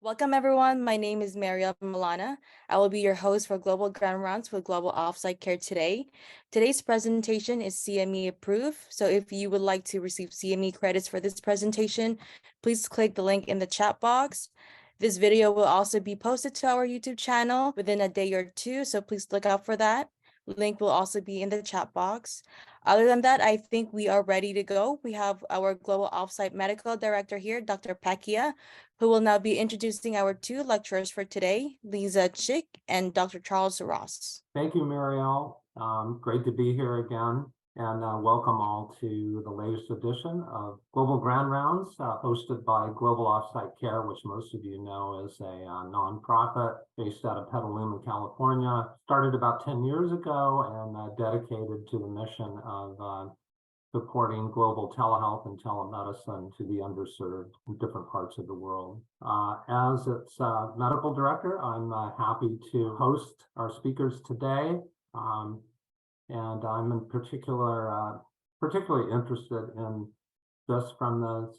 Welcome, everyone. My name is Maria Milana. I will be your host for Global Ground Rounds with Global Offsite Care today. Today's presentation is CME approved. So if you would like to receive CME credits for this presentation, please click the link in the chat box. This video will also be posted to our YouTube channel within a day or two, so please look out for that. Link will also be in the chat box. Other than that, I think we are ready to go. We have our Global Offsite Medical Director here, Dr. Pakia, who will now be introducing our two lecturers for today, Lisa Chilk and Dr. Charles Ross. Thank you, Marielle. Great to be here again, and welcome all to the latest edition of Global Grand Rounds, hosted by Global Offsite Care, which most of you know is a nonprofit based out of Petaluma, California. Started about 10 years ago and dedicated to the mission of supporting global telehealth and telemedicine to the underserved in different parts of the world. As its medical director, I'm happy to host our speakers today. And I'm in particularly interested in this from the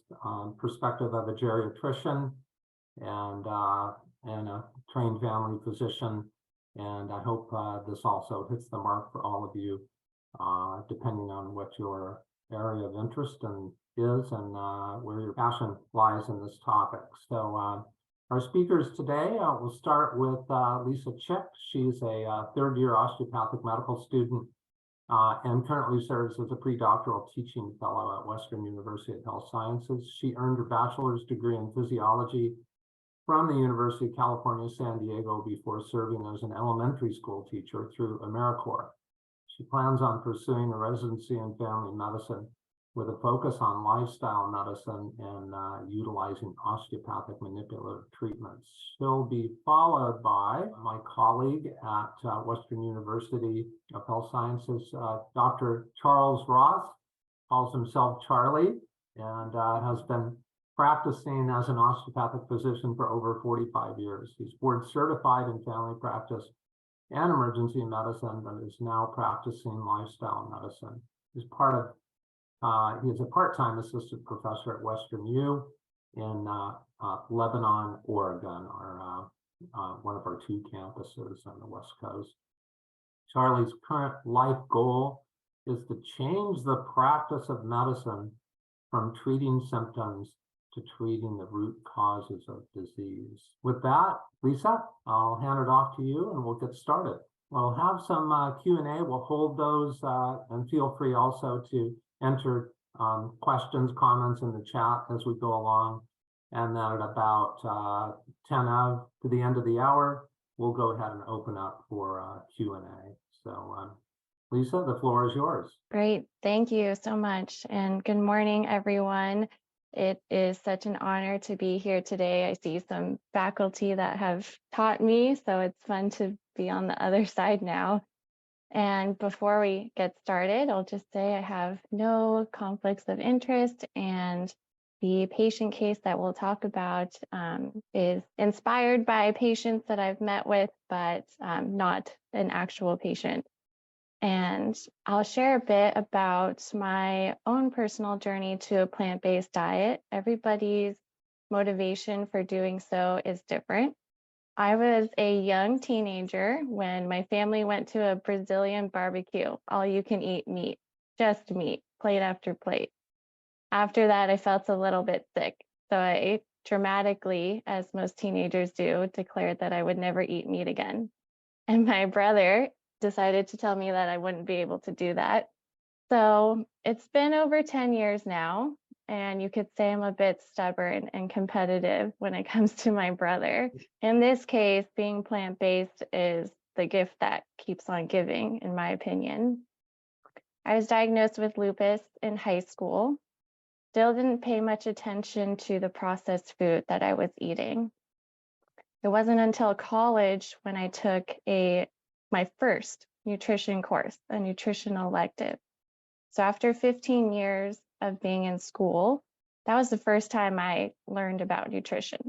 perspective of a geriatrician and a trained family physician. And I hope this also hits the mark for all of you, depending on what your area of interest is and where your passion lies in this topic. So our speakers today, we'll start with Lisa Chilk. She's a third-year osteopathic medical student and currently serves as a pre-doctoral teaching fellow at Western University of Health Sciences. She earned her bachelor's degree in physiology from the University of California, San Diego, before serving as an elementary school teacher through AmeriCorps. She plans on pursuing a residency in family medicine with a focus on lifestyle medicine and utilizing osteopathic manipulative treatments. She'll be followed by my colleague at Western University of Health Sciences, Dr. Charles Ross, calls himself Charlie, and has been practicing as an osteopathic physician for over 45 years. He's board certified in family practice and emergency medicine, but is now practicing lifestyle medicine. He is a part-time assistant professor at Western U in Lebanon, Oregon, one of our two campuses on the West Coast. Charlie's current life goal is to change the practice of medicine from treating symptoms to treating the root causes of disease. With that, Lisa, I'll hand it off to you and we'll get started. We'll have some Q&A. We'll hold those and feel free also to enter questions, comments in the chat as we go along. And then at about 10 to the end of the hour, we'll go ahead and open up for Q&A. So Lisa, the floor is yours. Great. Thank you so much. And good morning, everyone. It is such an honor to be here today. I see some faculty that have taught me, so it's fun to be on the other side now. And before we get started, I'll just say I have no conflicts of interest, and the patient case that we'll talk about is inspired by patients that I've met with, but not an actual patient. And I'll share a bit about my own personal journey to a plant-based diet. Everybody's motivation for doing so is different. I was a young teenager when my family went to a Brazilian barbecue, all you can eat meat, just meat, plate after plate. After that, I felt a little bit sick. So I dramatically, as most teenagers do, declared that I would never eat meat again. And my brother decided to tell me that I wouldn't be able to do that. So it's been over 10 years now, and you could say I'm a bit stubborn and competitive when it comes to my brother. In this case, being plant-based is the gift that keeps on giving, in my opinion. I was diagnosed with lupus in high school. Still didn't pay much attention to the processed food that I was eating. It wasn't until college when I took my first nutrition course, a nutrition elective. So after 15 years of being in school, that was the first time I learned about nutrition.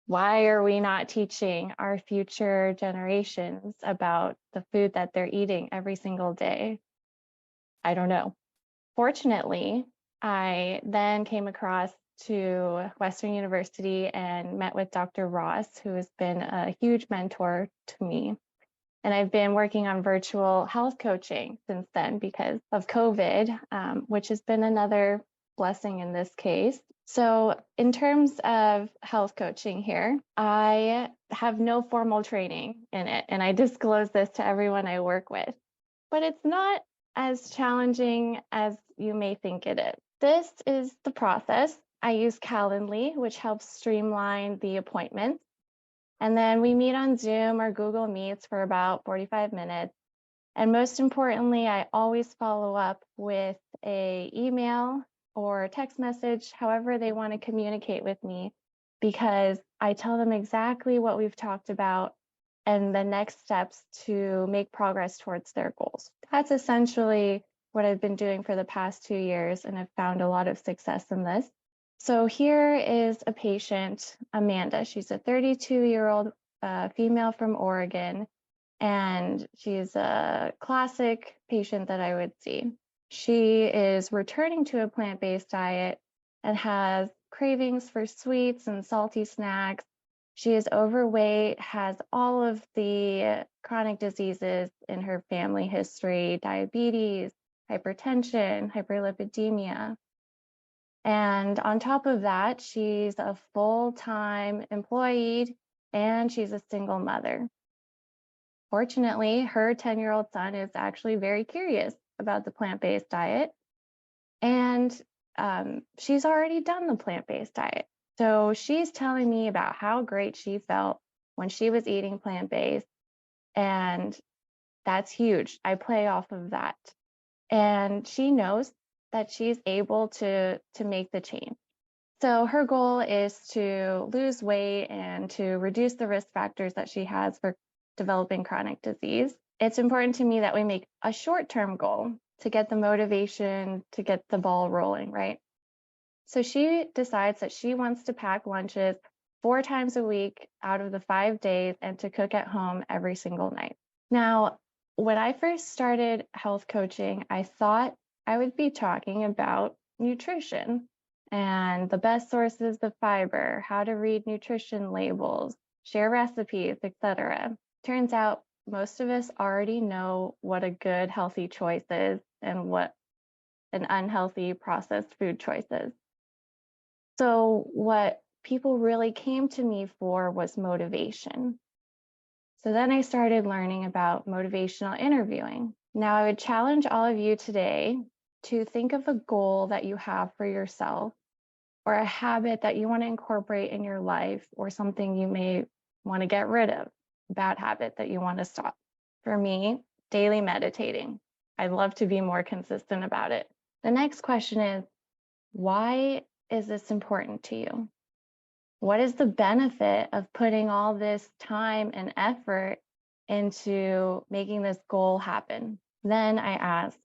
Why are we not teaching our future generations about the food that they're eating every single day? I don't know. Fortunately, I then came across to Western University and met with Dr. Ross, who has been a huge mentor to me. And I've been working on virtual health coaching since then because of COVID, which has been another blessing in this case. So in terms of health coaching here, I have no formal training in it, and I disclose this to everyone I work with, but it's not as challenging as you may think it is. This is the process. I use Calendly, which helps streamline the appointments. And then we meet on Zoom or Google Meets for about 45 minutes. And most importantly, I always follow up with an email or a text message, however they want to communicate with me, because I tell them exactly what we've talked about and the next steps to make progress towards their goals. That's essentially what I've been doing for the past 2 years, and I've found a lot of success in this. So here is a patient, Amanda. She's a 32-year-old female from Oregon, and she's a classic patient that I would see. She is returning to a plant-based diet and has cravings for sweets and salty snacks. She is overweight, has all of the chronic diseases in her family history, diabetes, hypertension, hyperlipidemia. And on top of that, she's a full-time employee and she's a single mother. Fortunately, her 10-year-old son is actually very curious about the plant-based diet, and she's already done the plant-based diet. So she's telling me about how great she felt when she was eating plant-based, and that's huge. I play off of that. And she knows that she's able to make the change. So her goal is to lose weight and to reduce the risk factors that she has for developing chronic disease. It's important to me that we make a short-term goal to get the motivation to get the ball rolling, right? So she decides that she wants to pack lunches 4 times a week out of the 5 days and to cook at home every single night. Now, when I first started health coaching, I thought I would be talking about nutrition and the best sources of fiber, how to read nutrition labels, share recipes, etc. Turns out most of us already know what a good healthy choice is and what an unhealthy processed food choice is. So what people really came to me for was motivation. So then I started learning about motivational interviewing. Now I would challenge all of you today to think of a goal that you have for yourself or a habit that you want to incorporate in your life or something you may want to get rid of, a bad habit that you want to stop. For me, daily meditating. I'd love to be more consistent about it. The next question is, why is this important to you? What is the benefit of putting all this time and effort into making this goal happen? Then I ask,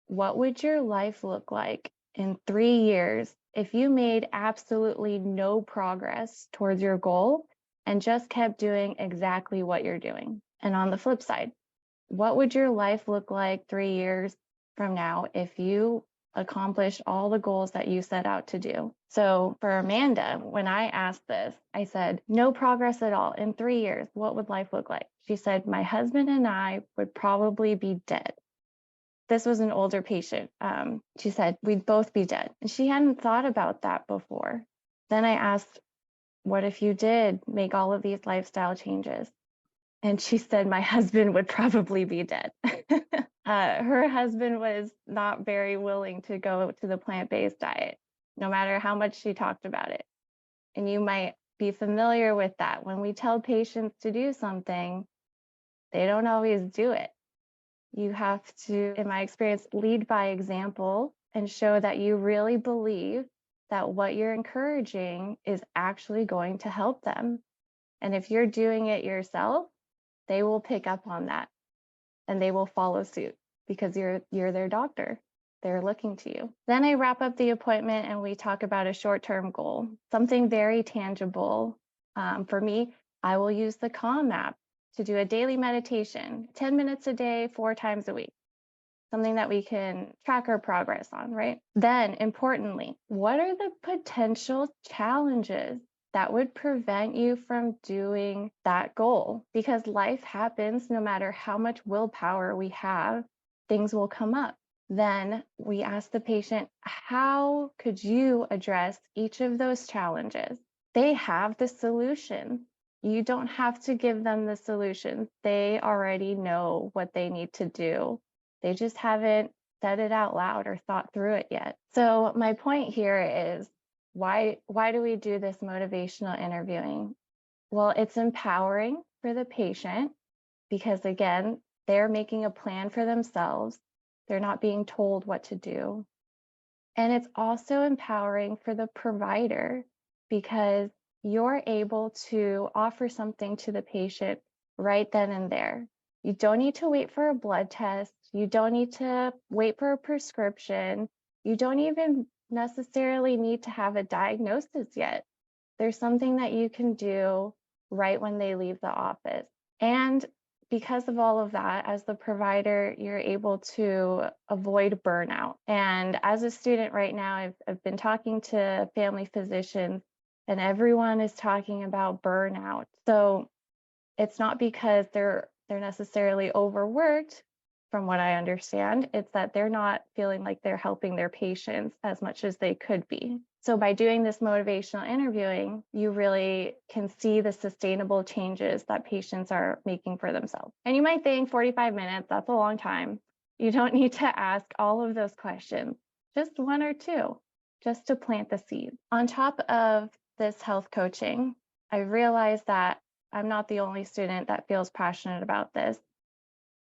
what would your life look like in 3 years if you made absolutely no progress towards your goal and just kept doing exactly what you're doing? And on the flip side, what would your life look like 3 years from now if you accomplished all the goals that you set out to do? So for Amanda, when I asked this, I said, no progress at all. In 3 years, what would life look like? She said, my husband and I would probably be dead. This was an older patient. She said, we'd both be dead. And she hadn't thought about that before. Then I asked, what if you did make all of these lifestyle changes? And she said, my husband would probably be dead. Her husband was not very willing to go to the plant-based diet, no matter how much she talked about it. And you might be familiar with that. When we tell patients to do something, they don't always do it. You have to, in my experience, lead by example and show that you really believe that what you're encouraging is actually going to help them. And if you're doing it yourself, they will pick up on that and they will follow suit because you're their doctor. They're looking to you. Then I wrap up the appointment and we talk about a short-term goal, something very tangible. For me, I will use the Calm app to do a daily meditation, 10 minutes a day, 4 times a week. something that we can track our progress on, right? Then, importantly, what are the potential challenges that would prevent you from doing that goal? Because life happens no matter how much willpower we have, things will come up. Then we ask the patient, how could you address each of those challenges? They have the solution. You don't have to give them the solution. They already know what they need to do. They just haven't said it out loud or thought through it yet. So my point here is, why do we do this motivational interviewing? Well, it's empowering for the patient because, again, they're making a plan for themselves. They're not being told what to do. And it's also empowering for the provider because you're able to offer something to the patient right then and there. You don't need to wait for a blood test. You don't need to wait for a prescription. You don't even necessarily need to have a diagnosis yet. There's something that you can do right when they leave the office. And because of all of that, as the provider, you're able to avoid burnout. And as a student right now, I've been talking to family physicians, and everyone is talking about burnout. So it's not because they're necessarily overworked, from what I understand. It's that they're not feeling like they're helping their patients as much as they could be. So by doing this motivational interviewing, you really can see the sustainable changes that patients are making for themselves. And you might think 45 minutes, that's a long time. You don't need to ask all of those questions, just one or two, just to plant the seed. On top of this health coaching, I realized that I'm not the only student that feels passionate about this.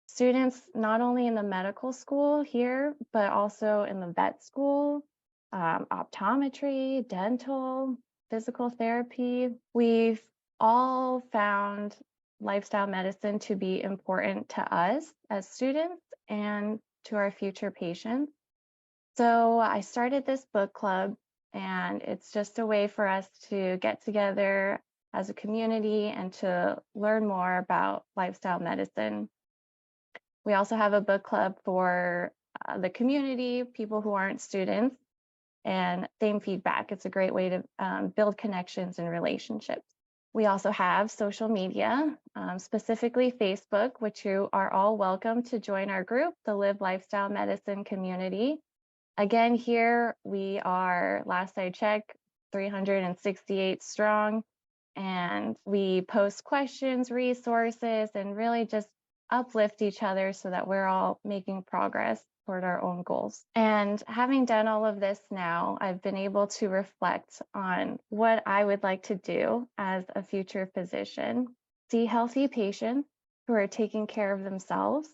Students, not only in the medical school here, but also in the vet school, optometry, dental, physical therapy, we've all found lifestyle medicine to be important to us as students and to our future patients. So I started this book club, and it's just a way for us to get together as a community and to learn more about lifestyle medicine. We also have a book club for the community, people who aren't students, and same feedback. It's a great way to build connections and relationships. We also have social media, specifically Facebook, which you are all welcome to join our group, the Live Lifestyle Medicine community. Again, here we are, last I checked, 368 strong, and we post questions, resources, and really just uplift each other so that we're all making progress toward our own goals. And having done all of this now, I've been able to reflect on what I would like to do as a future physician, see healthy patients who are taking care of themselves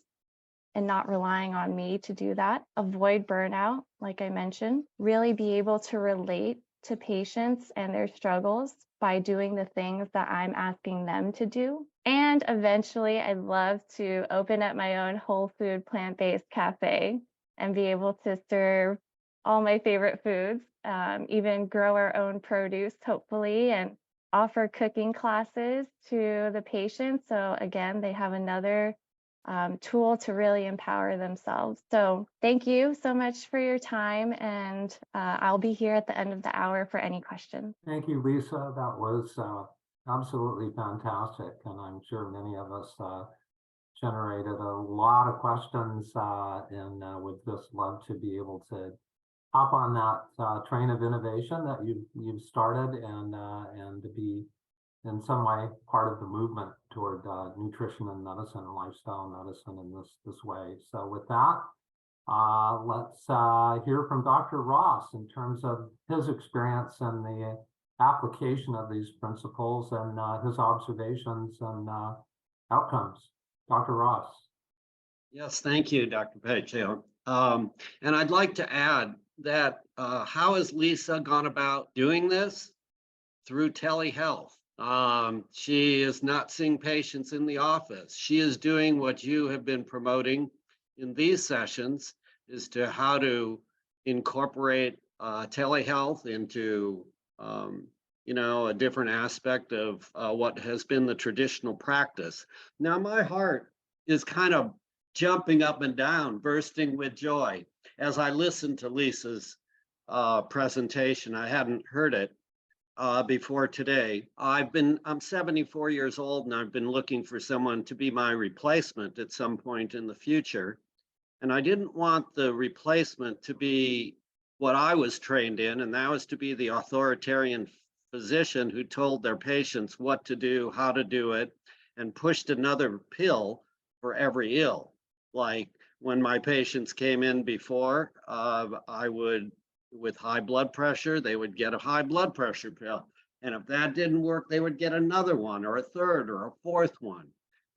and not relying on me to do that, avoid burnout, like I mentioned, really be able to relate to patients and their struggles by doing the things that I'm asking them to do. And eventually, I'd love to open up my own whole food plant-based cafe and be able to serve all my favorite foods, even grow our own produce, hopefully, and offer cooking classes to the patients. So again, they have another tool to really empower themselves. So thank you so much for your time, and I'll be here at the end of the hour for any questions. Thank you, Lisa. That was absolutely fantastic, and I'm sure many of us generated a lot of questions, and would just love to be able to hop on that train of innovation that you've started, and to be in some way part of the movement toward nutrition and medicine and lifestyle medicine in this way. So with that, let's hear from Dr. Ross in terms of his experience and the application of these principles and his observations and outcomes. Dr. Ross. Yes, thank you, Dr. Pacheco. And I'd like to add that how has Lisa gone about doing this? Through telehealth. She is not seeing patients in the office. She is doing what you have been promoting in these sessions, is to how to incorporate telehealth into a different aspect of what has been the traditional practice. Now, my heart is kind of jumping up and down, bursting with joy as I listened to Lisa's presentation. I hadn't heard it before today. I'm 74 years old, and I've been looking for someone to be my replacement at some point in the future. And I didn't want the replacement to be what I was trained in, and that was to be the authoritarian physician who told their patients what to do, how to do it, and pushed another pill for every ill. Like when my patients came in before, I would, with high blood pressure, they would get a high blood pressure pill. And if that didn't work, they would get another one or a third or a fourth one.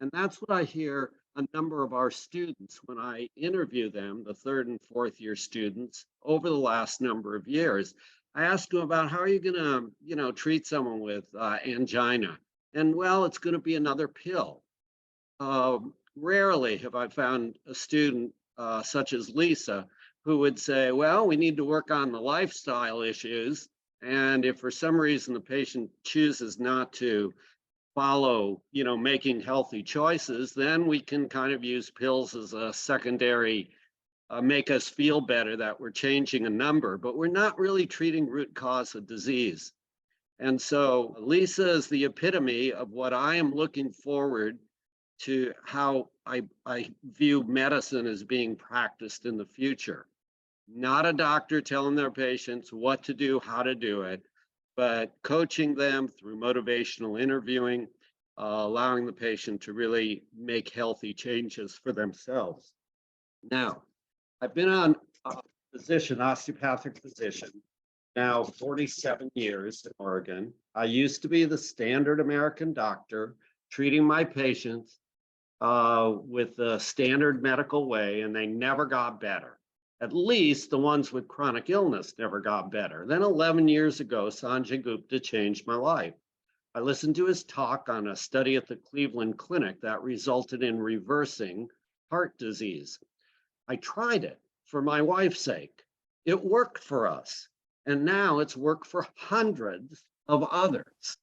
And that's what I hear a number of our students when I interview them, the third and fourth year students, over the last number of years. I ask them about how are you going to, treat someone with angina? And well, it's going to be another pill. Rarely have I found a student such as Lisa who would say, well, we need to work on the lifestyle issues. And if for some reason the patient chooses not to follow, making healthy choices, then we can kind of use pills as a secondary, make us feel better that we're changing a number, but we're not really treating root cause of disease. And so Lisa is the epitome of what I am looking forward to, how I view medicine as being practiced in the future. Not a doctor telling their patients what to do, how to do it, but coaching them through motivational interviewing, allowing the patient to really make healthy changes for themselves. Now, I've been on osteopathic physician, now 47 years in Oregon. I used to be the standard American doctor treating my patients with the standard medical way, and they never got better. At least the ones with chronic illness never got better. Then 11 years ago, Sanjay Gupta changed my life. I listened to his talk on a study at the Cleveland Clinic that resulted in reversing heart disease. I tried it for my wife's sake. It worked for us. And now it's worked for hundreds of others.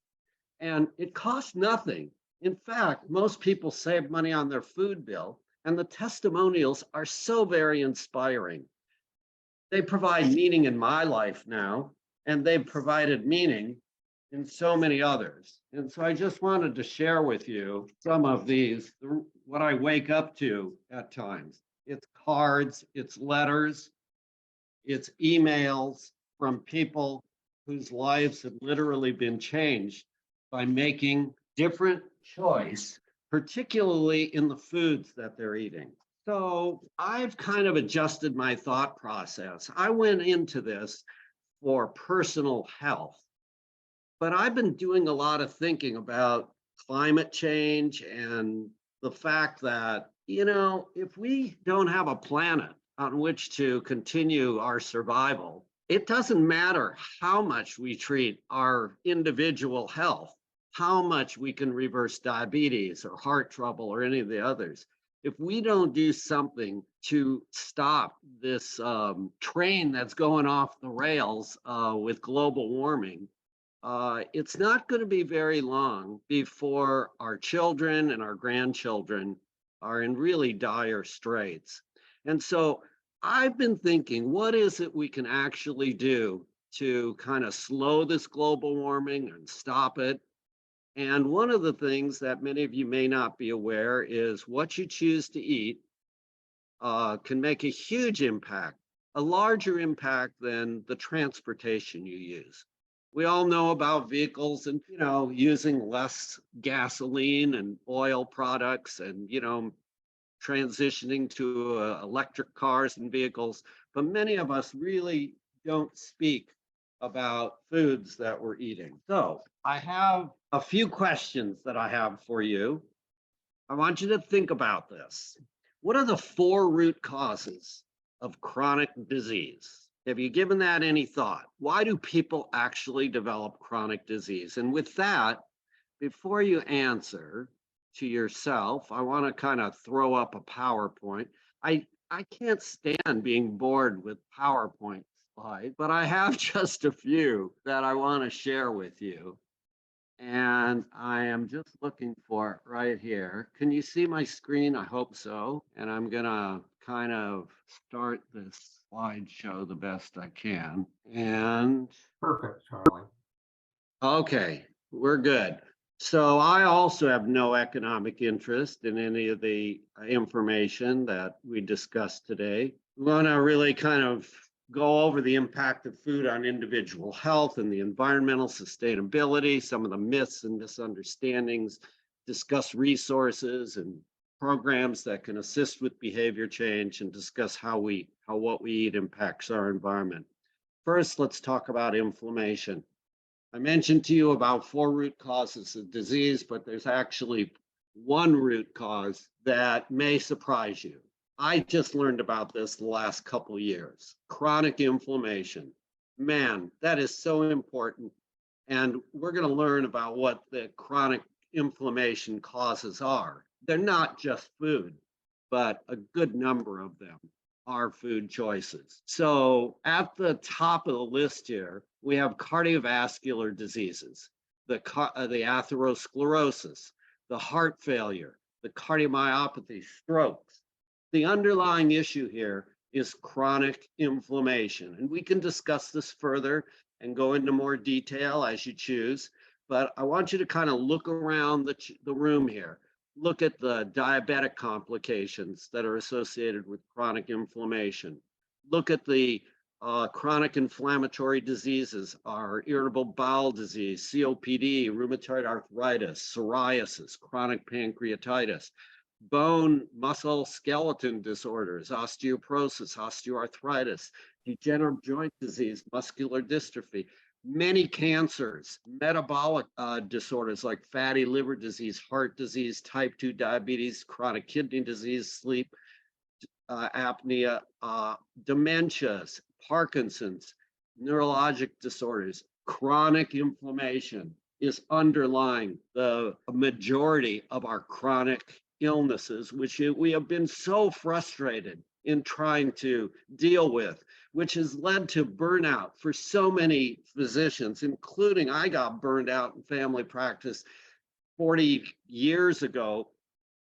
And it costs nothing. In fact, most people save money on their food bill, and the testimonials are so very inspiring. They provide meaning in my life now, and they've provided meaning in so many others. And so I just wanted to share with you some of these, what I wake up to at times. It's cards, it's letters, it's emails from people whose lives have literally been changed by making different choice, particularly in the foods that they're eating. So I've kind of adjusted my thought process. I went into this for personal health, but I've been doing a lot of thinking about climate change and the fact that, if we don't have a planet on which to continue our survival, it doesn't matter how much we treat our individual health, how much we can reverse diabetes or heart trouble or any of the others. If we don't do something to stop this train that's going off the rails with global warming, it's not going to be very long before our children and our grandchildren are in really dire straits. And so I've been thinking, what is it we can actually do to kind of slow this global warming and stop it? And one of the things that many of you may not be aware is what you choose to eat can make a huge impact, a larger impact than the transportation you use. We all know about vehicles and, using less gasoline and oil products and, transitioning to electric cars and vehicles. But many of us really don't speak about foods that we're eating. So I have a few questions that I have for you. I want you to think about this. What are the 4 root causes of chronic disease? Have you given that any thought? Why do people actually develop chronic disease? And with that, before you answer to yourself, I want to kind of throw up a PowerPoint. I can't stand being bored with PowerPoint slides, but I have just a few that I want to share with you. And I am just looking for it right here. Can you see my screen? I hope so. And I'm gonna kind of start this slideshow the best I can. And Perfect, Charlie. okay, we're good. So I also have no economic interest in any of the information that we discussed today. We want to really kind of go over the impact of food on individual health and the environmental sustainability, some of the myths and misunderstandings, discuss resources and programs that can assist with behavior change, and discuss how what we eat impacts our environment. First, let's talk about inflammation. I mentioned to you about 4 root causes of disease, but there's actually one root cause that may surprise you. I just learned about this the last couple of years. Chronic inflammation. Man, that is so important. And we're going to learn about what the chronic inflammation causes are. They're not just food, but a good number of them are food choices. So at the top of the list here, we have cardiovascular diseases, the atherosclerosis, the heart failure, the cardiomyopathy, strokes. The underlying issue here is chronic inflammation. And we can discuss this further and go into more detail as you choose. But I want you to kind of look around the room here. Look at the diabetic complications that are associated with chronic inflammation. Look at the chronic inflammatory diseases, our irritable bowel disease, COPD, rheumatoid arthritis, psoriasis, chronic pancreatitis, bone, muscle, skeleton disorders, osteoporosis, osteoarthritis, degenerative joint disease, muscular dystrophy, many cancers, metabolic disorders like fatty liver disease, heart disease, type 2 diabetes, chronic kidney disease, sleep apnea, dementias, Parkinson's, neurologic disorders. Chronic inflammation is underlying the majority of our chronic illnesses, which we have been so frustrated in trying to deal with, which has led to burnout for so many physicians, including I got burned out in family practice 40 years ago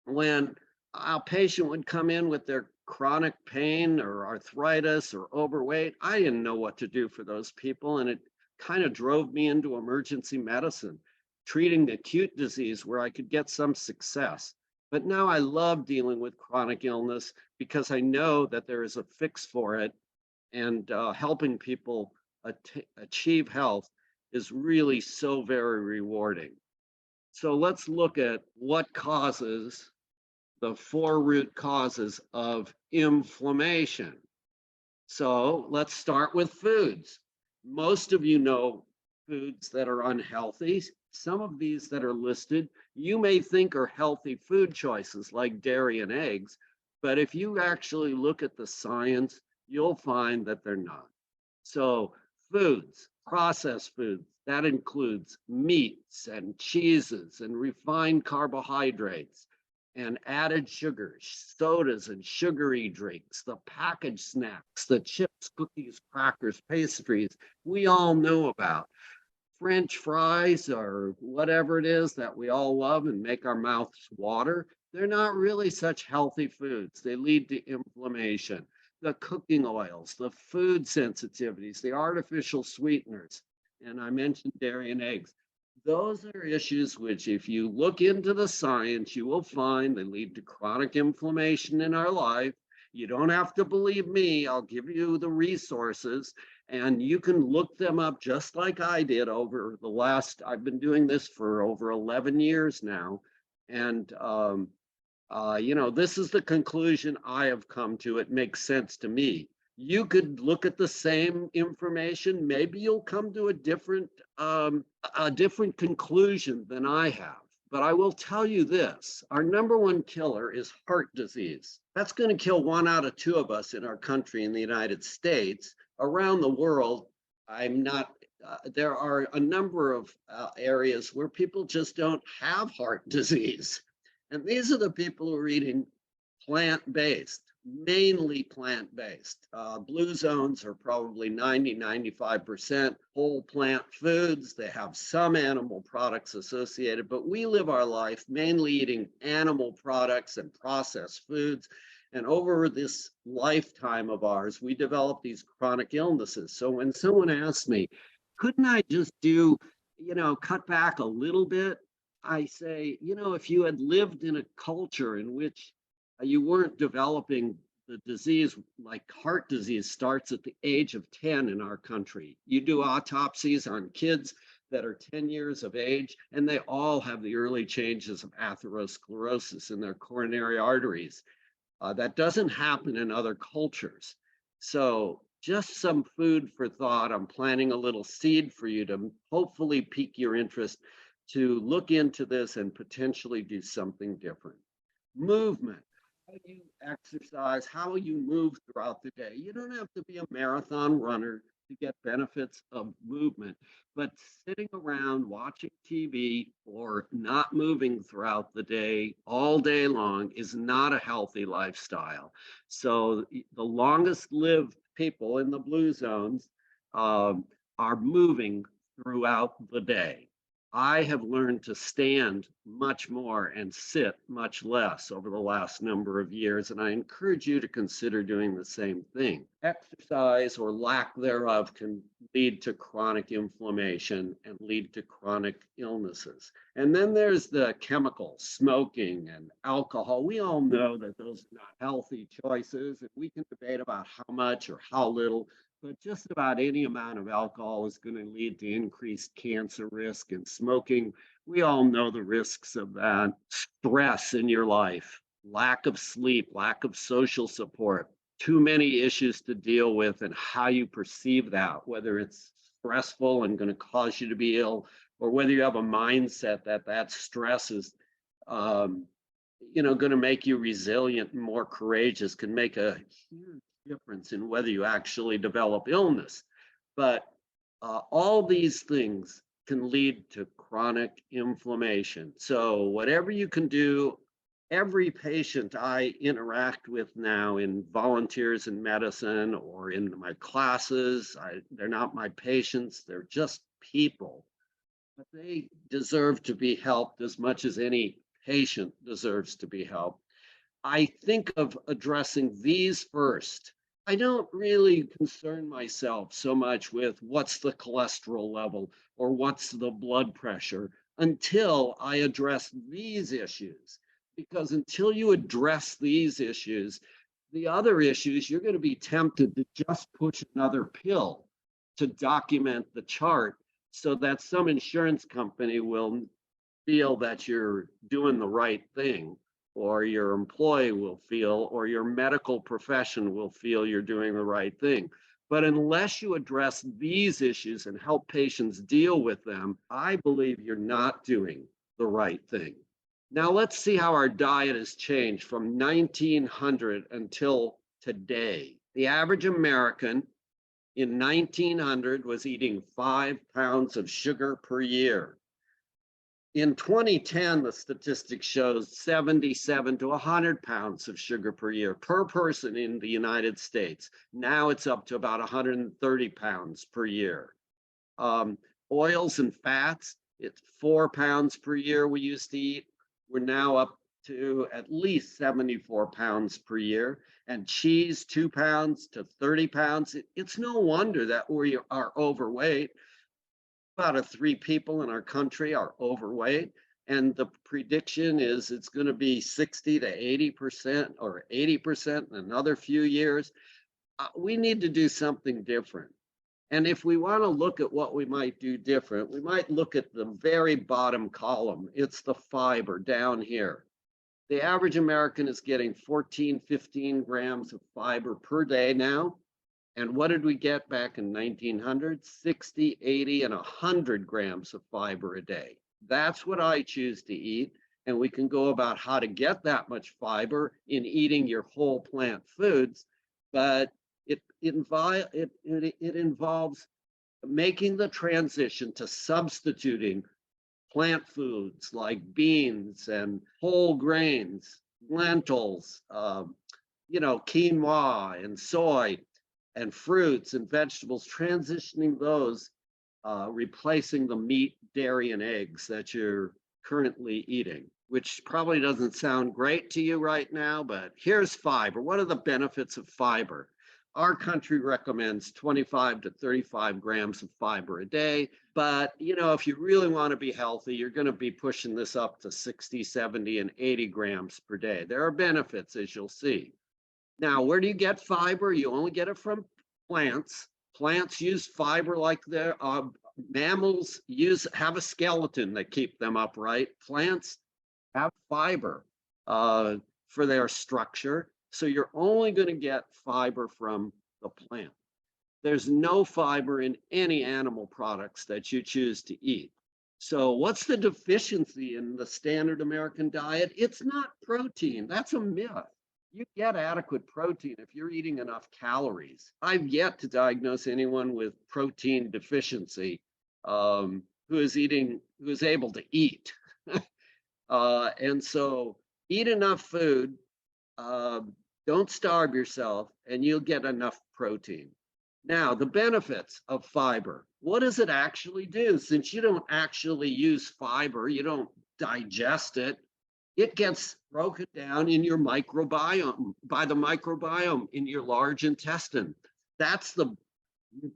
when a patient would come in with their chronic pain or arthritis or overweight. I didn't know what to do for those people, and it kind of drove me into emergency medicine, treating the acute disease where I could get some success. But now I love dealing with chronic illness because I know that there is a fix for it, and helping people achieve health is really so very rewarding. So let's look at what causes the 4 root causes of inflammation. So let's start with foods. Most of you know foods that are unhealthy. Some of these that are listed, you may think are healthy food choices like dairy and eggs, but if you actually look at the science, you'll find that they're not. So foods, processed foods, that includes meats and cheeses and refined carbohydrates and added sugars, sodas and sugary drinks, the packaged snacks, the chips, cookies, crackers, pastries, we all know about. French fries or whatever it is that we all love and make our mouths water, they're not really such healthy foods. They lead to inflammation. The cooking oils, the food sensitivities, the artificial sweeteners, and I mentioned dairy and eggs. Those are issues which, if you look into the science, you will find they lead to chronic inflammation in our life. You don't have to believe me. I'll give you the resources, and you can look them up just like I did over the last, I've been doing this for over 11 years now. And, this is the conclusion I have come to. It makes sense to me. You could look at the same information. Maybe you'll come to a different conclusion than I have. But I will tell you this, our number 1 killer is heart disease. That's going to kill 1 out of 2 of us in our country, in the United States. Around the world, there are a number of areas where people just don't have heart disease. And these are the people who are eating plant-based. mainly plant-based. Blue zones are probably 95% whole plant foods. They have some animal products associated, but we live our life mainly eating animal products and processed foods. And over this lifetime of ours, we develop these chronic illnesses. So when someone asks me, couldn't I just cut back a little bit? I say, if you had lived in a culture in which you weren't developing the disease, like heart disease starts at the age of 10 in our country. You do autopsies on kids that are 10 years of age, and they all have the early changes of atherosclerosis in their coronary arteries. That doesn't happen in other cultures. So just some food for thought. I'm planting a little seed for you to hopefully pique your interest to look into this and potentially do something different. Movement. How you exercise, how you move throughout the day. You don't have to be a marathon runner to get benefits of movement, but sitting around watching TV or not moving throughout the day all day long is not a healthy lifestyle. So the longest lived people in the blue zones are moving throughout the day. I have learned to stand much more and sit much less over the last number of years, and I encourage you to consider doing the same thing. Exercise or lack thereof can lead to chronic inflammation and lead to chronic illnesses. And then there's the chemicals, smoking and alcohol. We all know that those are not healthy choices, and we can debate about how much or how little. But just about any amount of alcohol is going to lead to increased cancer risk, and smoking, we all know the risks of that. Stress in your life, lack of sleep, lack of social support, too many issues to deal with, and how you perceive that, whether it's stressful and going to cause you to be ill, or whether you have a mindset that stress is going to make you resilient and more courageous, can make a huge difference in whether you actually develop illness. But all these things can lead to chronic inflammation. So whatever you can do, every patient I interact with now in volunteers in medicine or in my classes, they're not my patients, they're just people. But they deserve to be helped as much as any patient deserves to be helped. I think of addressing these first. I don't really concern myself so much with what's the cholesterol level or what's the blood pressure until I address these issues. Because until you address these issues, the other issues, you're going to be tempted to just push another pill to document the chart so that some insurance company will feel that you're doing the right thing, or your employee will feel, or your medical profession will feel you're doing the right thing. But unless you address these issues and help patients deal with them, I believe you're not doing the right thing. Now let's see how our diet has changed from 1900 until today. The average American in 1900 was eating 5 pounds of sugar per year. In 2010, the statistics shows 77 to 100 pounds of sugar per year per person in the United States. Now it's up to about 130 pounds per year. Oils and fats, it's 4 pounds per year we used to eat. We're now up to at least 74 pounds per year. And cheese, 2 pounds to 30 pounds. It's no wonder that we are overweight. About 3 people in our country are overweight, and the prediction is it's going to be 60 to 80% or 80% in another few years. We need to do something different. And if we want to look at what we might do different, we might look at the very bottom column. It's the fiber down here. The average American is getting 14, 15 grams of fiber per day now. And what did we get back in 1900? 60, 80, and 100 grams of fiber a day. That's what I choose to eat. And we can go about how to get that much fiber in eating your whole plant foods. But it involves making the transition to substituting plant foods like beans and whole grains, lentils, quinoa and soy and fruits and vegetables, transitioning those, replacing the meat, dairy, and eggs that you're currently eating, which probably doesn't sound great to you right now, but here's fiber. What are the benefits of fiber? Our country recommends 25 to 35 grams of fiber a day. But, if you really want to be healthy, you're going to be pushing this up to 60, 70, and 80 grams per day. There are benefits, as you'll see. Now, where do you get fiber? You only get it from plants. Plants use fiber like their mammals have a skeleton that keep them upright. Plants have fiber for their structure. So you're only going to get fiber from the plant. There's no fiber in any animal products that you choose to eat. So what's the deficiency in the standard American diet? It's not protein. That's a myth. You get adequate protein if you're eating enough calories. I've yet to diagnose anyone with protein deficiency who is able to eat. And so eat enough food, don't starve yourself, and you'll get enough protein. Now, the benefits of fiber. What does it actually do? Since you don't actually use fiber, you don't digest it, it gets broken down in your microbiome, by the microbiome in your large intestine. That's the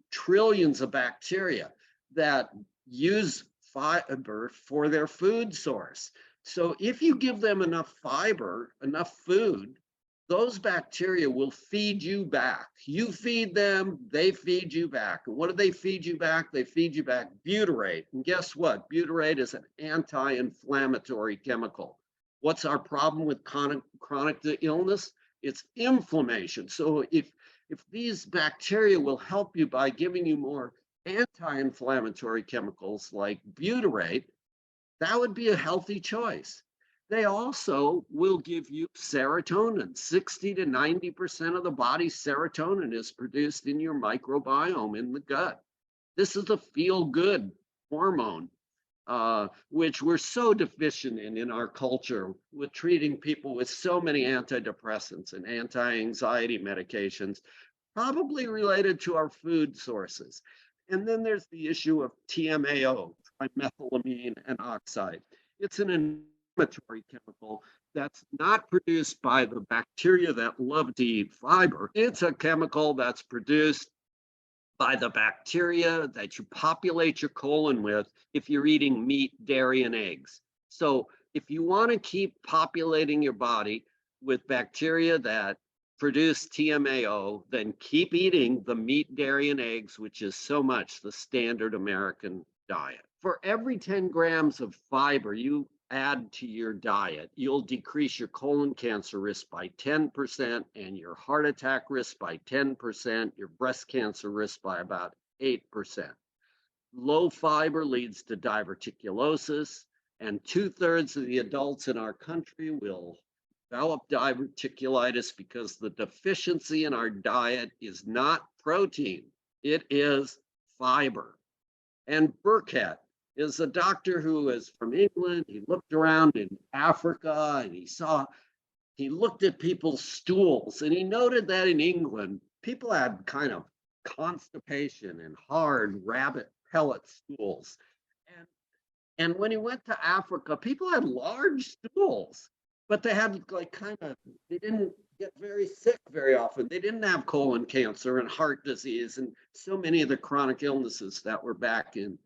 trillions of bacteria that use fiber for their food source. So if you give them enough fiber, enough food, those bacteria will feed you back. You feed them, they feed you back. And what do they feed you back? They feed you back butyrate. And guess what? Butyrate is an anti-inflammatory chemical. What's our problem with chronic illness? It's inflammation. So if these bacteria will help you by giving you more anti-inflammatory chemicals like butyrate, that would be a healthy choice. They also will give you serotonin. 60 to 90% of the body's serotonin is produced in your microbiome in the gut. This is a feel-good hormone, which we're so deficient in our culture, with treating people with so many antidepressants and anti-anxiety medications, probably related to our food sources. And then there's the issue of TMAO, trimethylamine and oxide. It's an inflammatory chemical that's not produced by the bacteria that love to eat fiber. It's a chemical that's produced by the bacteria that you populate your colon with if you're eating meat, dairy, and eggs. So if you want to keep populating your body with bacteria that produce TMAO, then keep eating the meat, dairy, and eggs, which is so much the standard American diet. For every 10 grams of fiber you add to your diet, you'll decrease your colon cancer risk by 10% and your heart attack risk by 10%, your breast cancer risk by about 8%. Low fiber leads to diverticulosis, and 2/3 of the adults in our country will develop diverticulitis because the deficiency in our diet is not protein, it is fiber. And Burkett is a doctor who is from England. He looked around in Africa and he looked at people's stools, and he noted that in England, people had kind of constipation and hard rabbit pellet stools. And when he went to Africa, people had large stools, but they had they didn't get very sick very often. They didn't have colon cancer and heart disease and so many of the chronic illnesses that were back in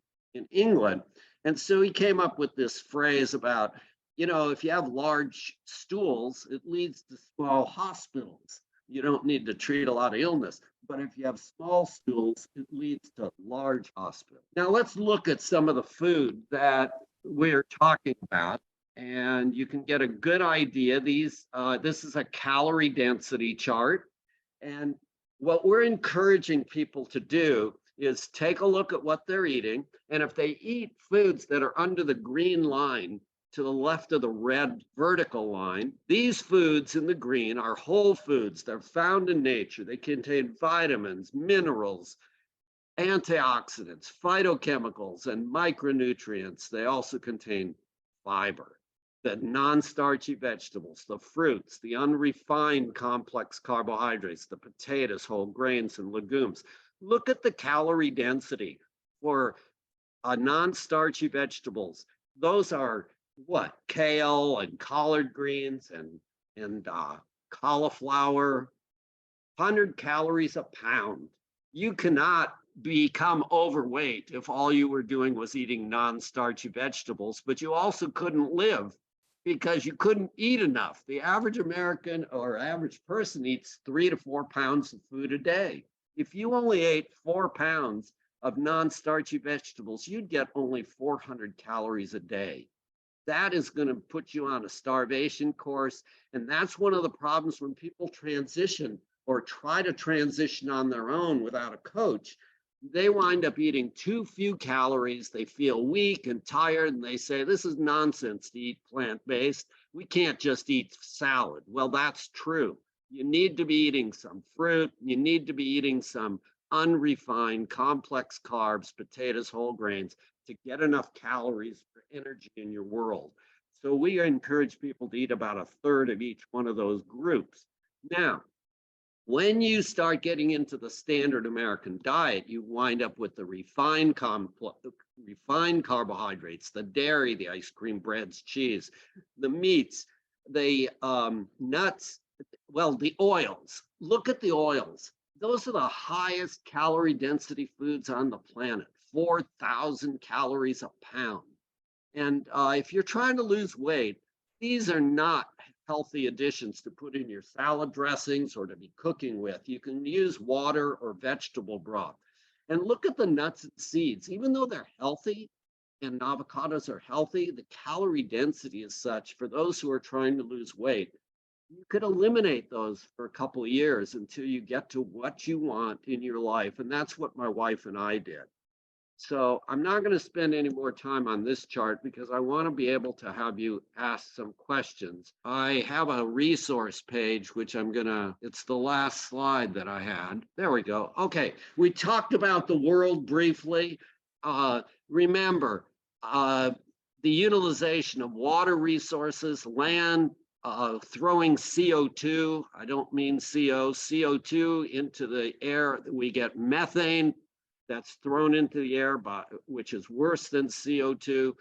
England. And so he came up with this phrase about, if you have large stools, it leads to small hospitals. You don't need to treat a lot of illness. But if you have small stools, it leads to large hospitals. Now let's look at some of the food that we're talking about, and you can get a good idea. This is a calorie density chart. And what we're encouraging people to do is take a look at what they're eating. And if they eat foods that are under the green line to the left of the red vertical line, these foods in the green are whole foods. They're found in nature. They contain vitamins, minerals, antioxidants, phytochemicals, and micronutrients. They also contain fiber. the non-starchy vegetables, the fruits, the unrefined complex carbohydrates, the potatoes, whole grains, and legumes. Look at the calorie density for non-starchy vegetables. Those are what? Kale and collard greens and cauliflower, 100 calories a pound. You cannot become overweight if all you were doing was eating non-starchy vegetables, but you also couldn't live because you couldn't eat enough. The average American or average person eats 3 to 4 pounds of food a day. If you only ate 4 pounds of non-starchy vegetables, you'd get only 400 calories a day. That is going to put you on a starvation course. And that's one of the problems when people transition or try to transition on their own without a coach. They wind up eating too few calories. They feel weak and tired, and they say, this is nonsense to eat plant-based. We can't just eat salad. Well, that's true. You need to be eating some fruit. You need to be eating some unrefined, complex carbs, potatoes, whole grains, to get enough calories for energy in your world. So we encourage people to eat about a third of each one of those groups. Now, when you start getting into the standard American diet, you wind up with the refined carbohydrates, the dairy, the ice cream, breads, cheese, the meats, the nuts, well, the oils. Look at the oils. Those are the highest calorie density foods on the planet, 4,000 calories a pound. And if you're trying to lose weight, these are not healthy additions to put in your salad dressings or to be cooking with. You can use water or vegetable broth. And look at the nuts and seeds. Even though they're healthy and avocados are healthy, the calorie density is such for those who are trying to lose weight. You could eliminate those for a couple of years until you get to what you want in your life. And that's what my wife and I did. So I'm not going to spend any more time on this chart because I want to be able to have you ask some questions. I have a resource page, which it's the last slide that I had. There we go. Okay, we talked about the world briefly. Remember, the utilization of water resources, land, throwing CO2, I don't mean CO2 into the air. We get methane that's thrown into the air, which is worse than CO2,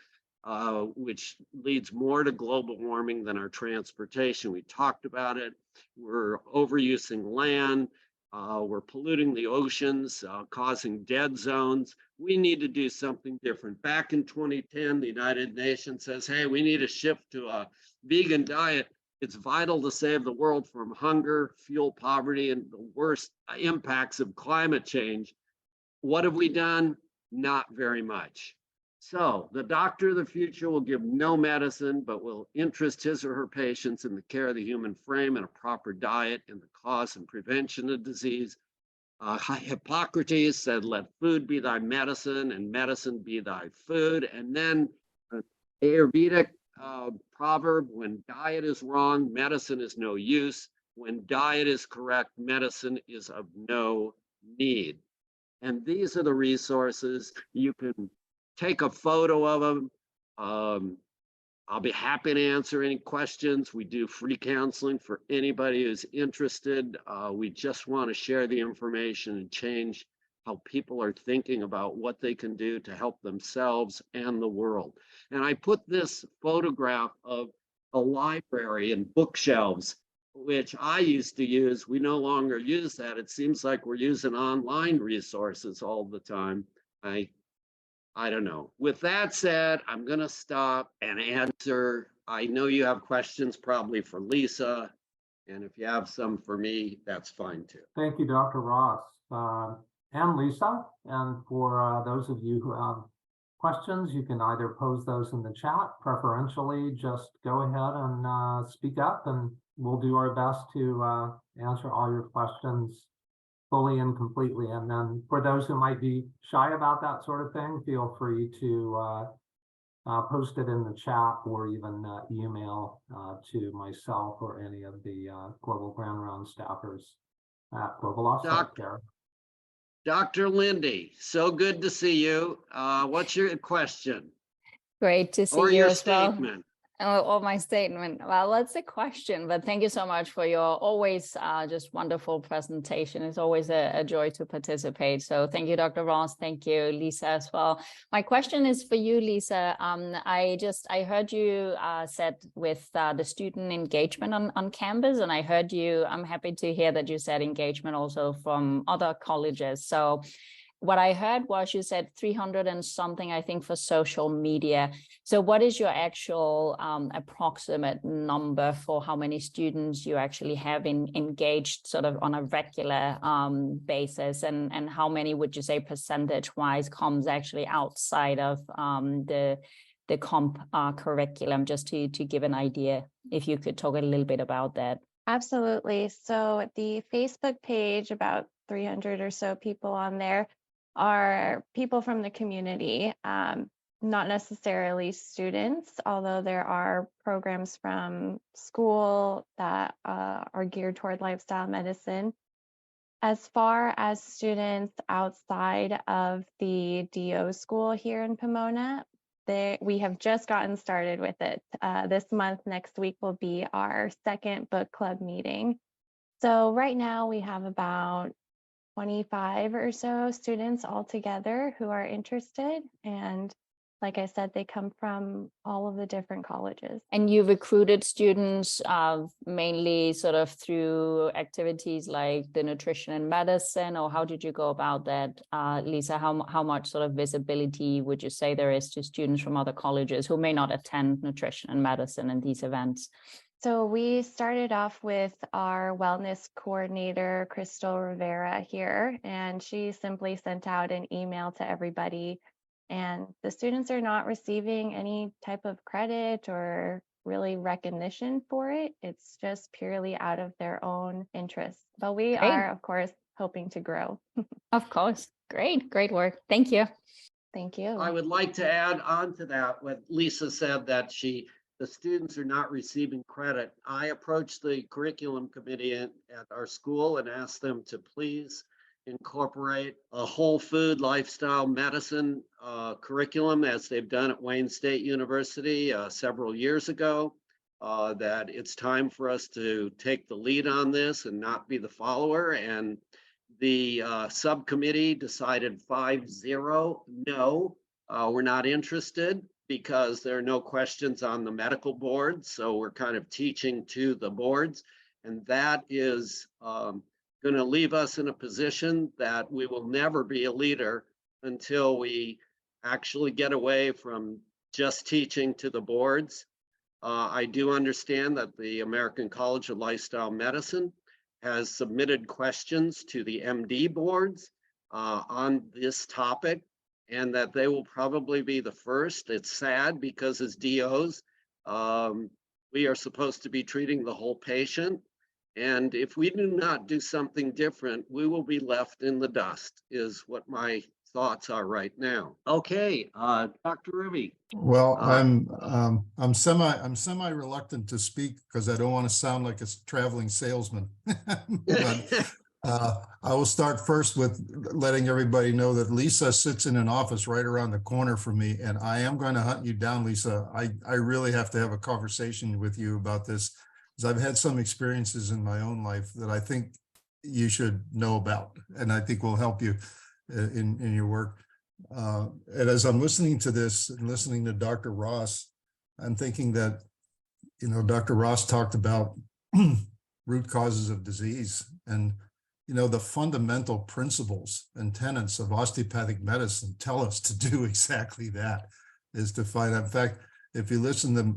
which leads more to global warming than our transportation. We talked about it. We're overusing land. We're polluting the oceans, causing dead zones. We need to do something different. Back in 2010, the United Nations says, hey, we need to shift to a vegan diet. It's vital to save the world from hunger, fuel poverty, and the worst impacts of climate change. What have we done? Not very much. So the doctor of the future will give no medicine, but will interest his or her patients in the care of the human frame and a proper diet and the cause and prevention of disease. Hippocrates said, let food be thy medicine and medicine be thy food. And then an Ayurvedic proverb, when diet is wrong, medicine is no use. When diet is correct, medicine is of no need. And these are the resources. You can take a photo of them. I'll be happy to answer any questions. We do free counseling for anybody who's interested. We just want to share the information and change how people are thinking about what they can do to help themselves and the world. And I put this photograph of a library and bookshelves, which I used to use. We no longer use that. It seems like we're using online resources all the time. I don't know. With that said, I'm going to stop and answer. I know you have questions probably for Lisa, and if you have some for me, that's fine too. Thank you, Dr. Ross and Lisa. And for those of you who have questions, you can either pose those in the chat, preferentially just go ahead and speak up, and we'll do our best to answer all your questions fully and completely. And then for those who might be shy about that sort of thing, feel free to post it in the chat or even email to myself or any of the Global Grand Round staffers at Global Offsite Care. Dr. Lindy, so good to see you. What's your question? Great to see Or you your as well. statement? Or my statement. Well, that's a question, but thank you so much for your always just wonderful presentation. It's always a joy to participate. So thank you, Dr. Ross. Thank you, Lisa, as well. My question is for you, Lisa. I heard you said with the student engagement on campus, and I heard you, I'm happy to hear that you said engagement also from other colleges. So what I heard was you said 300 and something, I think, for social media. So what is your actual approximate number for how many students you actually have engaged sort of on a regular basis? And how many would you say percentage-wise comes actually outside of the comp curriculum, just to give an idea, if you could talk a little bit about that. Absolutely. So the Facebook page, about 300 or so people on there, are people from the community, not necessarily students, although there are programs from school that are geared toward lifestyle medicine. As far as students outside of the DO school here in Pomona, we have just gotten started with it. This month, next week, will be our second book club meeting. So right now we have about 25 or so students altogether who are interested. And like I said, they come from all of the different colleges. And you recruited students mainly sort of through activities like the nutrition and medicine, or how did you go about that, Lisa? How much sort of visibility would you say there is to students from other colleges who may not attend nutrition and medicine and these events? So we started off with our wellness coordinator, Crystal Rivera here, and she simply sent out an email to everybody. And the students are not receiving any type of credit or really recognition for it. It's just purely out of their own interest. But we are, of course, hoping to grow. Of course. Great work. Thank you. Thank you. I would like to add on to that what Lisa said, that the students are not receiving credit. I approached the curriculum committee at our school and asked them to please incorporate a whole food lifestyle medicine curriculum, as they've done at Wayne State University several years ago, that it's time for us to take the lead on this and not be the follower. And the subcommittee decided 5-0, no, we're not interested, because there are no questions on the medical board. So we're kind of teaching to the boards. And that is going to leave us in a position that we will never be a leader until we actually get away from just teaching to the boards. I do understand that the American College of Lifestyle Medicine has submitted questions to the MD boards on this topic, and that they will probably be the first. It's sad, because as DOs, we are supposed to be treating the whole patient. And if we do not do something different, we will be left in the dust, is what my thoughts are right now. Okay, Dr. Ruby. Well, I'm semi reluctant to speak because I don't want to sound like a traveling salesman. But I will start first with letting everybody know that Lisa sits in an office right around the corner from me, and I am going to hunt you down, Lisa. I really have to have a conversation with you about this, because I've had some experiences in my own life that I think you should know about, and I think will help you in your work. And as I'm listening to this and listening to Dr. Ross, I'm thinking that, Dr. Ross talked about root causes of disease, and the fundamental principles and tenets of osteopathic medicine tell us to do exactly that, is to find out. In fact, if you listen to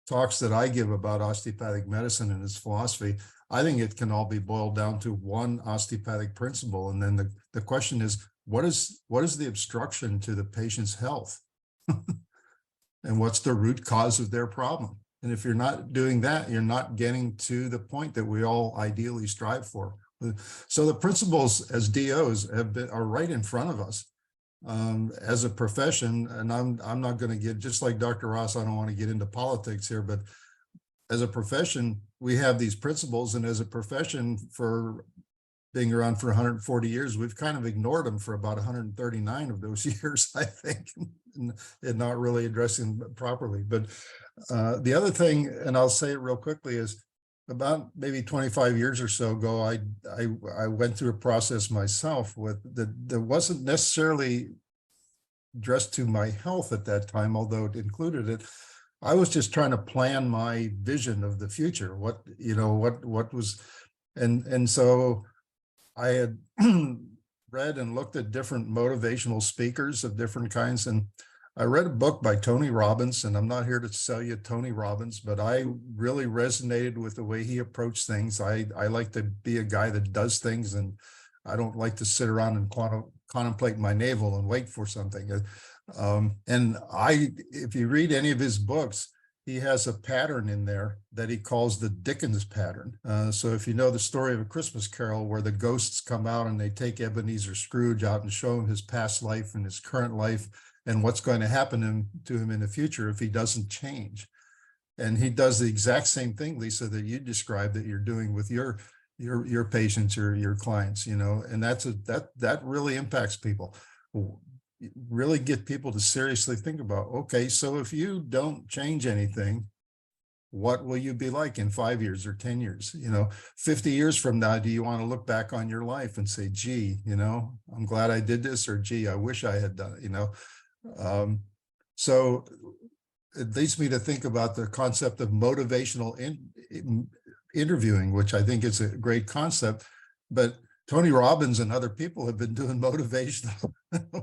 talks that I give about osteopathic medicine and its philosophy, I think it can all be boiled down to one osteopathic principle. And then the question is, what is the obstruction to the patient's health? And what's the root cause of their problem? And if you're not doing that, you're not getting to the point that we all ideally strive for. So the principles as DOs are right in front of us as a profession. And I'm not going to get, just like Dr. Ross, I don't want to get into politics here, but as a profession, we have these principles. And as a profession, for being around for 140 years, we've kind of ignored them for about 139 of those years, I think, and not really addressing them properly. But the other thing, and I'll say it real quickly, is about maybe 25 years or so ago, I went through a process myself that wasn't necessarily addressed to my health at that time, although it included it. I was just trying to plan my vision of the future. What was, and so I had read and looked at different motivational speakers of different kinds. And I read a book by Tony Robbins, and I'm not here to sell you Tony Robbins, but I really resonated with the way he approached things. I like to be a guy that does things, and I don't like to sit around and contemplate my navel and wait for something. And if you read any of his books, he has a pattern in there that he calls the Dickens pattern. So if you know the story of A Christmas Carol, where the ghosts come out and they take Ebenezer Scrooge out and show him his past life and his current life and what's going to happen to him in the future if he doesn't change. And he does the exact same thing, Lisa, that you described that you're doing with your patients or your clients, and that really impacts people. Really get people to seriously think about, okay, so if you don't change anything, what will you be like in 5 years or 10 years? 50 years from now, do you want to look back on your life and say, gee, I'm glad I did this, or gee, I wish I had done it, so it leads me to think about the concept of motivational interviewing, which I think is a great concept, but Tony Robbins and other people have been doing motivational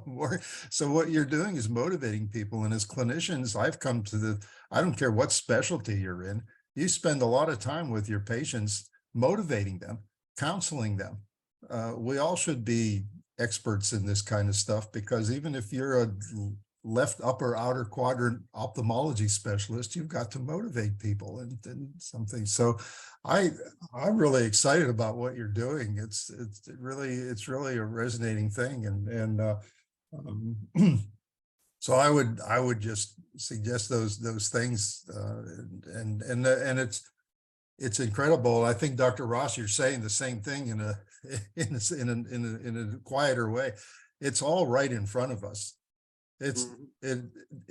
work. So what you're doing is motivating people. And as clinicians, I've come to I don't care what specialty you're in, you spend a lot of time with your patients, motivating them, counseling them. We all should be experts in this kind of stuff, because even if you're a left upper outer quadrant ophthalmology specialist, you've got to motivate people and something. So I'm really excited about what you're doing. It's really a resonating thing. So I would just suggest those things, and it's incredible. I think, Dr. Ross, you're saying the same thing in a quieter way. It's all right in front of us. It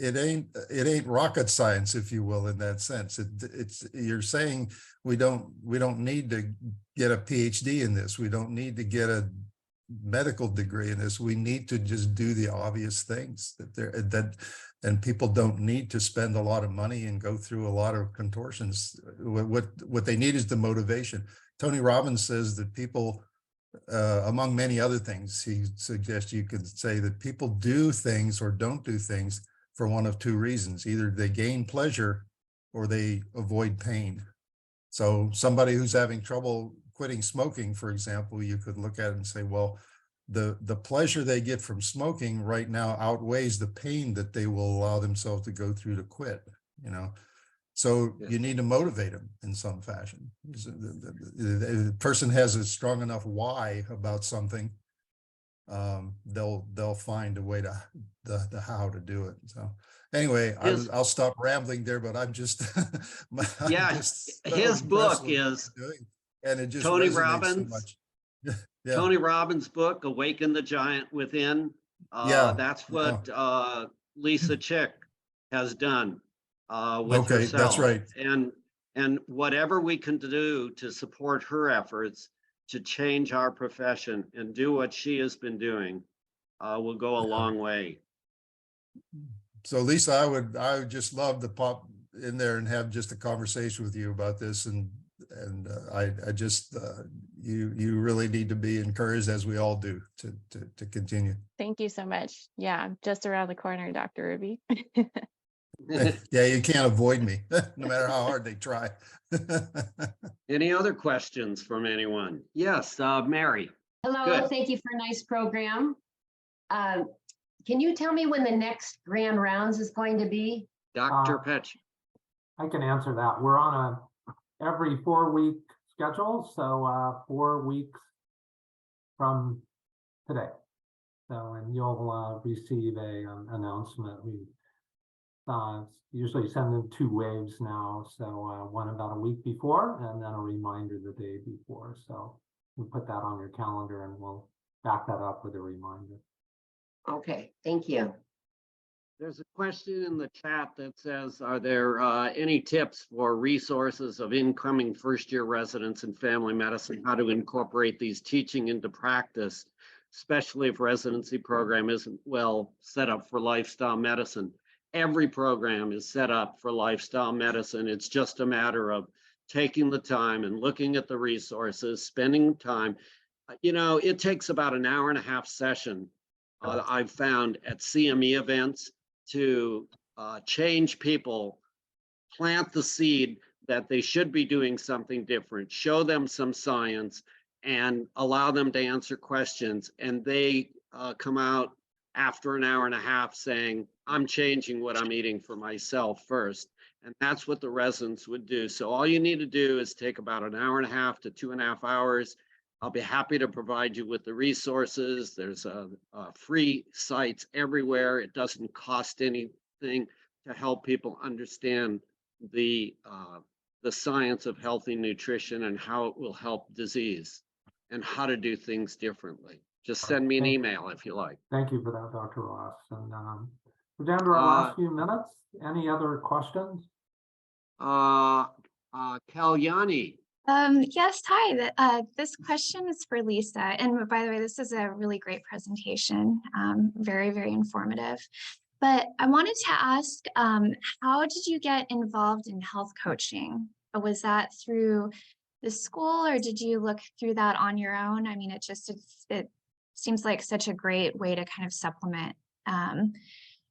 ain't rocket science, if you will, in that sense. You're saying we don't need to get a PhD in this. We don't need to get a medical degree in this. We need to just do the obvious things and people don't need to spend a lot of money and go through a lot of contortions. What they need is the motivation. Tony Robbins says that people, among many other things, he suggests you could say that people do things or don't do things for one of two reasons. Either they gain pleasure or they avoid pain. So somebody who's having trouble quitting smoking, for example, you could look at it and say, well, the pleasure they get from smoking right now outweighs the pain that they will allow themselves to go through to quit, So you need to motivate them in some fashion. The person has a strong enough why about something, they'll find a way to the how to do it. So anyway, I'll stop rambling there, but I'm just his book is and it just Tony resonates Robbins. So much. Yeah. Tony Robbins' book, Awaken the Giant Within. That's what Lisa Chilk has done with herself. That's right. And whatever we can do to support her efforts to change our profession and do what she has been doing will go a long way. So Lisa, I would just love to pop in there and have just a conversation with you about this, and I just you really need to be encouraged, as we all do, to continue. Thank you so much. Yeah, just around the corner, Dr. Ruby. Yeah, you can't avoid me, no matter how hard they try. Any other questions from anyone? Yes, Mary. Hello, Good. Thank you for a nice program. Can you tell me when the next grand rounds is going to be? Dr. Petch. I can answer that. We're on a every 4-week schedule, so 4 weeks from today. So, and you'll receive a announcement. We usually send in 2 waves now, so one about a week before, and then a reminder the day before. So can put that on your calendar and we'll back that up with a reminder. Okay, thank you. There's a question in the chat that says, are there any tips for resources of incoming first-year residents in family medicine, how to incorporate these teaching into practice, especially if residency program isn't well set up for lifestyle medicine? Every program is set up for lifestyle medicine. It's just a matter of taking the time and looking at the resources, spending time. You know, it takes about an hour and a half session, I've found at CME events, to change people, plant the seed that they should be doing something different, show them some science, and allow them to answer questions. And they come out after an hour and a half saying, I'm changing what I'm eating for myself first. And that's what the residents would do. So all you need to do is take about an hour and a half to 2.5 hours. I'll be happy to provide you with the resources. There's free sites everywhere. It doesn't cost anything to help people understand the science of healthy nutrition and how it will help disease and how to do things differently. Just send me an email if you like. Thank you for that, Dr. Ross. And we're down to our last few minutes. Any other questions? Kalyani. Yes, hi. This question is for Lisa. And by the way, this is a really great presentation, very, very informative. But I wanted to ask, how did you get involved in health coaching? Was that through the school or did you look through that on your own? I mean, it seems like such a great way to kind of supplement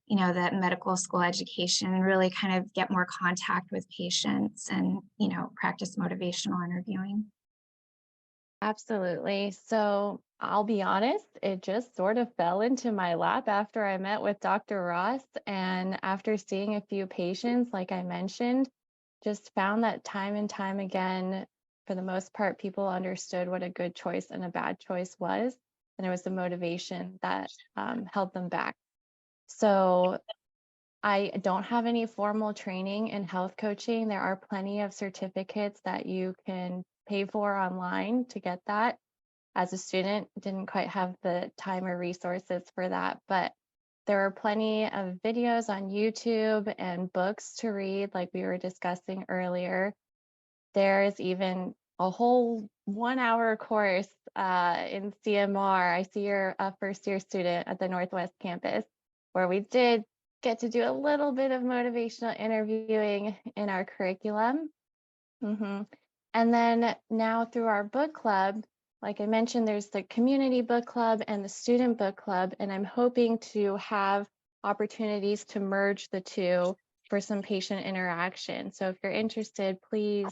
you know, that medical school education and really kind of get more contact with patients and, you know, practice motivational interviewing. Absolutely. So I'll be honest, it just sort of fell into my lap after I met with Dr. Ross. And after seeing a few patients, like I mentioned, just found that time and time again, for the most part, people understood what a good choice and a bad choice was. And it was the motivation that held them back. So I don't have any formal training in health coaching. There are plenty of certificates that you can pay for online to get that. As a student, didn't quite have the time or resources for that, but there are plenty of videos on YouTube and books to read, like we were discussing earlier. There is even a whole 1-hour course in CMR. I see you're a first-year student at the Northwest campus, where we did get to do a little bit of motivational interviewing in our curriculum. And then now through our book club, like I mentioned, there's the community book club and the student book club, and I'm hoping to have opportunities to merge the two for some patient interaction. So if you're interested, please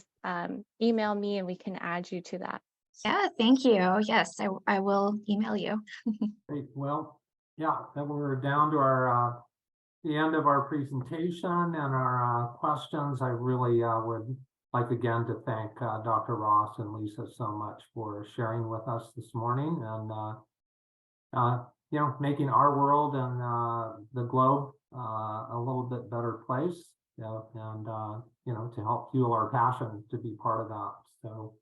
email me and we can add you to that. Yeah, thank you. Yes, I will email you. Great. Well, yeah, then we're down to our the end of our presentation and our questions. I really would like again to thank Dr. Ross and Lisa so much for sharing with us this morning and you know, making our world and the globe a little bit better place, you know, and you know, to help fuel our passion to be part of that. So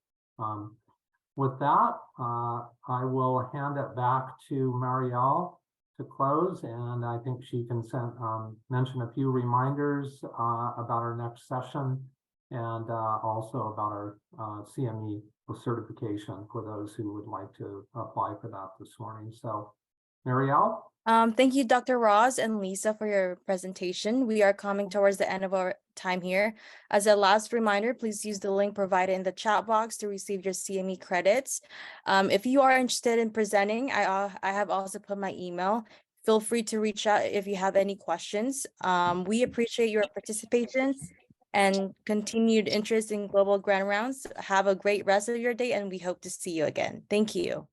with that, I will hand it back to Marielle to close, and I think she can mention a few reminders about our next session and also about our CME certification for those who would like to apply for that this morning. So, Marielle? Thank you, Dr. Ross and Lisa, for your presentation. We are coming towards the end of our time here. As a last reminder, please use the link provided in the chat box to receive your CME credits. If you are interested in presenting, I have also put my email. Feel free to reach out if you have any questions. We appreciate your participation and continued interest in Global Grand Rounds. Have a great rest of your day, and we hope to see you again. Thank you.